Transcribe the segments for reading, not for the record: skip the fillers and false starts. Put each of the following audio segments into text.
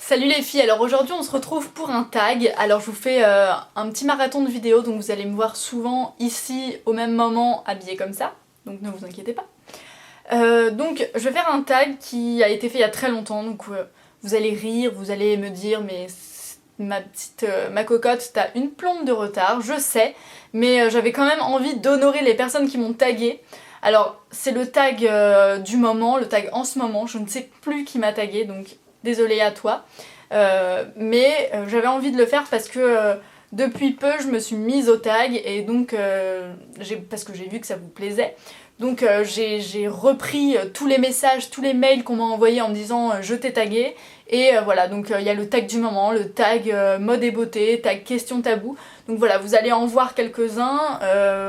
Salut les filles, alors aujourd'hui on se retrouve pour un tag. Alors je vous fais un petit marathon de vidéos, donc vous allez me voir souvent ici au même moment habillée comme ça, donc ne vous inquiétez pas. Donc je vais faire un tag qui a été fait il y a très longtemps, donc vous allez rire, vous allez me dire mais ma cocotte, t'as une plombe de retard, je sais, mais j'avais quand même envie d'honorer les personnes qui m'ont tagué. Alors c'est le tag du moment, le tag en ce moment, je ne sais plus qui m'a tagué, donc désolée à toi. Mais j'avais envie de le faire parce que depuis peu je me suis mise au tag et donc parce que j'ai vu que ça vous plaisait. Donc j'ai repris tous les messages, tous les mails qu'on m'a envoyés en me disant je t'ai tagué. Et voilà, donc il y a le tag du moment, le tag mode et beauté, tag question tabou. Donc voilà, vous allez en voir quelques-uns.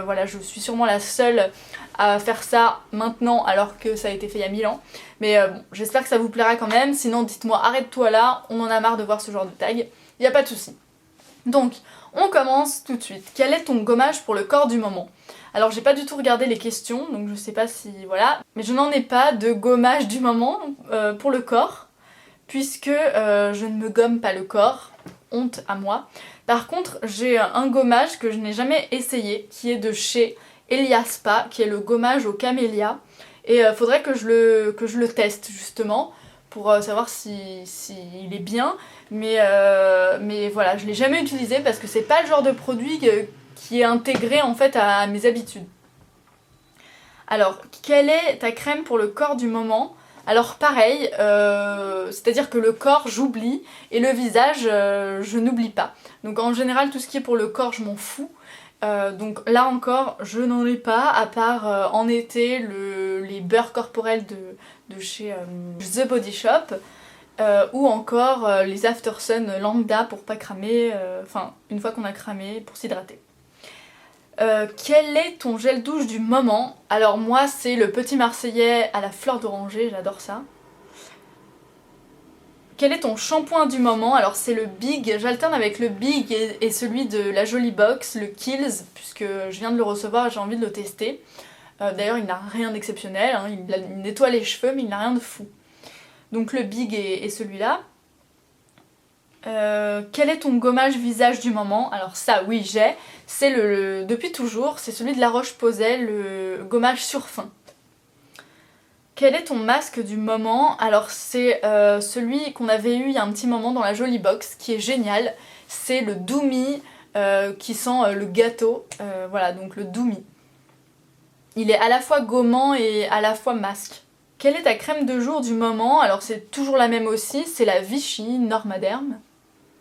Voilà, je suis sûrement la seule à faire ça maintenant alors que ça a été fait il y a 1000 ans. Mais bon, j'espère que ça vous plaira quand même. Sinon dites-moi arrête-toi là, on en a marre de voir ce genre de tag. Y a pas de souci. Donc, on commence tout de suite. Quel est ton gommage pour le corps du moment? Alors j'ai pas du tout regardé les questions, donc je sais pas si... voilà. Mais je n'en ai pas de gommage du moment pour le corps, puisque je ne me gomme pas le corps. Honte à moi. Par contre, j'ai un gommage que je n'ai jamais essayé, qui est de chez Eliaspa, qui est le gommage au camélia. Et faudrait que je le teste justement, pour savoir si il est bien. Mais voilà, je l'ai jamais utilisé parce que c'est pas le genre de produit qui est intégré en fait à mes habitudes. Alors, quelle est ta crème pour le corps du moment? Alors pareil, c'est-à-dire que le corps j'oublie et le visage je n'oublie pas. Donc en général tout ce qui est pour le corps je m'en fous. Donc là encore je n'en ai pas à part en été les beurres corporels de chez The Body Shop. Ou encore les After Sun lambda pour pas cramer, enfin une fois qu'on a cramé pour s'hydrater. Quel est ton gel douche du moment? Alors moi c'est le petit marseillais à la fleur d'oranger, j'adore ça. Quel est ton shampoing du moment? Alors c'est le Big, j'alterne avec le Big et celui de la Jolie Box, le Kills, puisque je viens de le recevoir et j'ai envie de le tester. D'ailleurs il n'a rien d'exceptionnel, hein, il nettoie les cheveux mais il n'a rien de fou. Donc le Big est celui-là. Quel est ton gommage visage du moment? Alors ça oui j'ai, c'est depuis toujours, c'est celui de La Roche-Posay, le gommage sur fin. Quel est ton masque du moment? Alors c'est celui qu'on avait eu il y a un petit moment dans la Jolie Box, qui est génial. C'est le Doumi qui sent le gâteau, voilà donc le Doumi. Il est à la fois gommant et à la fois masque. Quelle est ta crème de jour du moment? Alors c'est toujours la même aussi, c'est la Vichy Normaderm.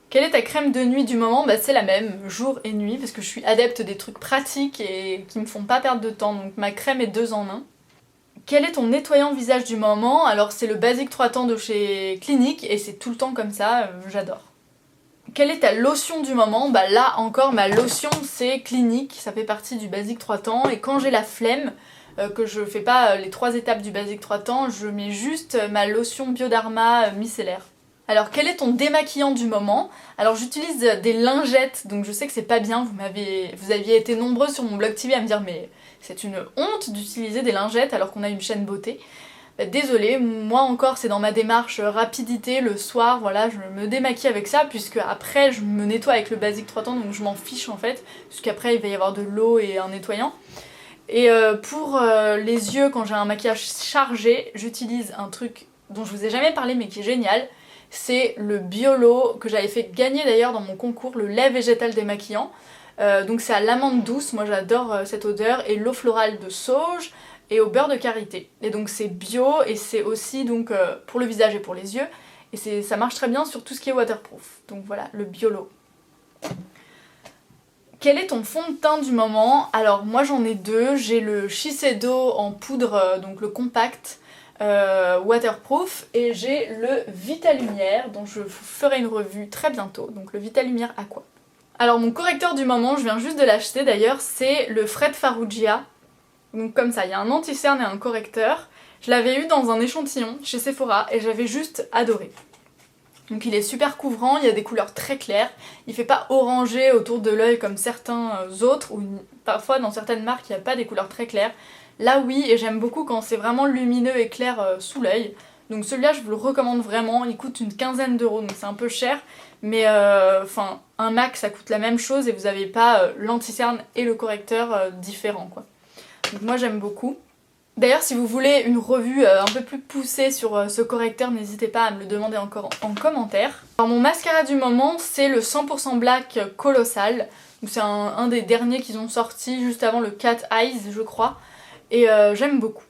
Quelle est ta crème de nuit du moment? Bah c'est la même, jour et nuit, parce que je suis adepte des trucs pratiques et qui me font pas perdre de temps, donc ma crème est 2 en 1. Quel est ton nettoyant visage du moment? Alors c'est le Basic 3 temps de chez Clinique et c'est tout le temps comme ça, j'adore. Quelle est ta lotion du moment? Bah là encore ma lotion c'est Clinique, ça fait partie du Basic 3 temps et quand j'ai la flemme, que je fais pas les 3 étapes du Basic 3 temps, je mets juste ma lotion Bioderma micellaire. Alors quel est ton démaquillant du moment? Alors j'utilise des lingettes, donc je sais que c'est pas bien, vous aviez été nombreux sur mon blog TV à me dire mais c'est une honte d'utiliser des lingettes alors qu'on a une chaîne beauté. Bah, désolée, moi encore c'est dans ma démarche rapidité, le soir, voilà, je me démaquille avec ça, puisque après je me nettoie avec le Basic 3 temps, donc je m'en fiche en fait, puisqu'après il va y avoir de l'eau et un nettoyant. Et pour les yeux, quand j'ai un maquillage chargé, j'utilise un truc dont je vous ai jamais parlé mais qui est génial. C'est le Biolo, que j'avais fait gagner d'ailleurs dans mon concours, le lait végétal démaquillant. Donc c'est à l'amande douce, moi j'adore cette odeur, et l'eau florale de sauge, et au beurre de karité. Et donc c'est bio, et c'est aussi donc pour le visage et pour les yeux, et ça marche très bien sur tout ce qui est waterproof. Donc voilà, le Biolo. Quel est ton fond de teint du moment? Alors moi j'en ai deux, j'ai le Shiseido en poudre, donc le compact, waterproof, et j'ai le Vitalumière dont je vous ferai une revue très bientôt, donc le Vitalumière Aqua. Alors mon correcteur du moment, je viens juste de l'acheter d'ailleurs, c'est le Fred Farrugia. Donc comme ça, il y a un anti-cerne et un correcteur. Je l'avais eu dans un échantillon chez Sephora et j'avais juste adoré. Donc il est super couvrant, il y a des couleurs très claires, il fait pas orangé autour de l'œil comme certains autres, ou parfois dans certaines marques il n'y a pas des couleurs très claires. Là oui, et j'aime beaucoup quand c'est vraiment lumineux et clair sous l'œil. Donc celui-là je vous le recommande vraiment, il coûte une quinzaine d'euros donc c'est un peu cher. Mais enfin un Mac ça coûte la même chose et vous n'avez pas l'anti-cerne et le correcteur différents quoi. Donc moi j'aime beaucoup. D'ailleurs si vous voulez une revue un peu plus poussée sur ce correcteur, n'hésitez pas à me le demander encore en commentaire. Alors mon mascara du moment c'est le 100% Black Colossal. C'est un des derniers qu'ils ont sorti juste avant le Cat Eyes je crois. Et j'aime beaucoup.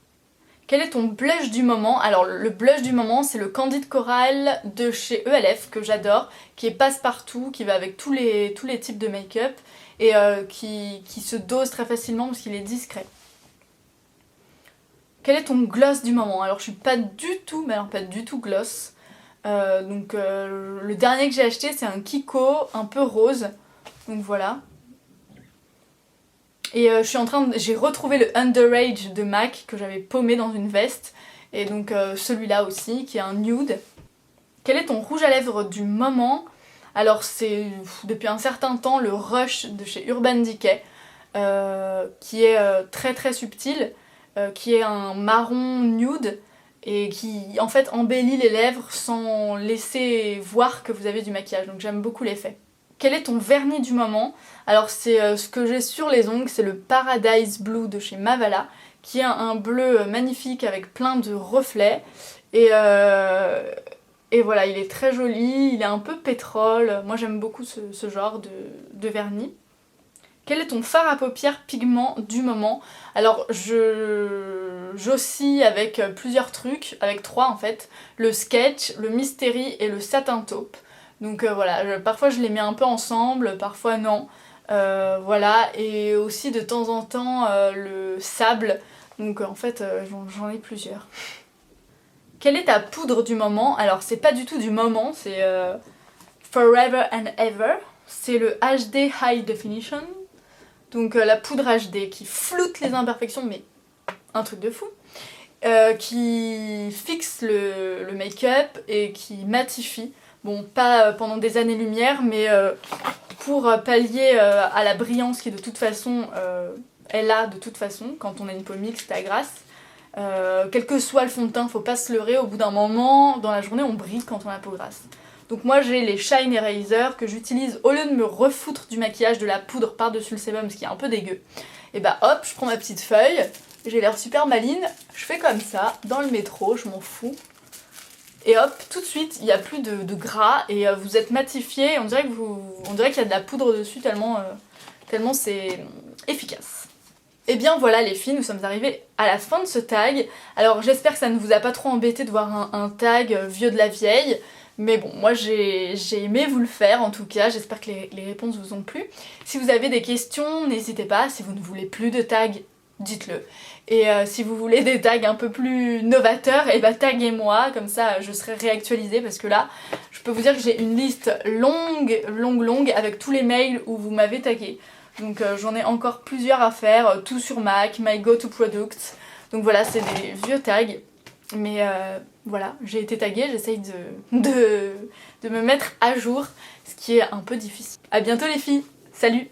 Quel est ton blush du moment? Alors le blush du moment c'est le Candide Coral de chez ELF que j'adore, qui est passe-partout, qui va avec tous les types de make-up et qui se dose très facilement parce qu'il est discret. Quel est ton gloss du moment? Alors je suis pas du tout, mais alors pas du tout gloss. Le dernier que j'ai acheté c'est un Kiko un peu rose. Donc voilà. Et j'ai retrouvé le Underage de MAC que j'avais paumé dans une veste. Et donc celui-là aussi qui est un nude. Quel est ton rouge à lèvres du moment? Alors c'est depuis un certain temps le Rush de chez Urban Decay. Qui est très très subtil. Qui est un marron nude et qui en fait embellit les lèvres sans laisser voir que vous avez du maquillage, donc j'aime beaucoup l'effet. Quel est ton vernis du moment? Alors c'est ce que j'ai sur les ongles, c'est le Paradise Blue de chez Mavala, qui est un bleu magnifique avec plein de reflets et voilà, il est très joli, il est un peu pétrole, moi j'aime beaucoup ce genre de vernis. Quel est ton fard à paupières pigment du moment? Alors j'oscille avec plusieurs trucs, avec 3 en fait, le Sketch, le Mystery et le Satin Taupe. Donc voilà, parfois je les mets un peu ensemble, parfois non. Voilà, et aussi de temps en temps le Sable, donc en fait j'en ai plusieurs. Quelle est ta poudre du moment? Alors c'est pas du tout du moment, c'est Forever and Ever. C'est le HD High Definition. Donc la poudre HD qui floute les imperfections, mais un truc de fou. Qui fixe le make-up et qui matifie. Bon, pas pendant des années-lumière, mais pour pallier à la brillance qui de toute façon est là de toute façon quand on a une peau mixte à grasse. Quel que soit le fond de teint, faut pas se leurrer, au bout d'un moment, dans la journée, on brille quand on a la peau grasse. Donc moi j'ai les Shine Eraser que j'utilise au lieu de me refoutre du maquillage, de la poudre par-dessus le sébum, ce qui est un peu dégueu. Et bah hop, je prends ma petite feuille, j'ai l'air super maline, je fais comme ça, dans le métro, je m'en fous. Et hop, tout de suite, il n'y a plus de gras et vous êtes matifié, on dirait qu'il y a de la poudre dessus tellement c'est efficace. Et bien voilà les filles, nous sommes arrivés à la fin de ce tag. Alors j'espère que ça ne vous a pas trop embêté de voir un tag vieux de la vieille. Mais bon, moi j'ai aimé vous le faire en tout cas, j'espère que les réponses vous ont plu. Si vous avez des questions, n'hésitez pas, si vous ne voulez plus de tags, dites-le. Et si vous voulez des tags un peu plus novateurs, et bah taguez-moi, comme ça je serai réactualisée parce que là, je peux vous dire que j'ai une liste longue avec tous les mails où vous m'avez tagué. Donc j'en ai encore plusieurs à faire, tout sur Mac, My Go To Products. Donc voilà, c'est des vieux tags. Mais voilà, j'ai été taguée, j'essaye de me mettre à jour, ce qui est un peu difficile. A bientôt les filles, salut!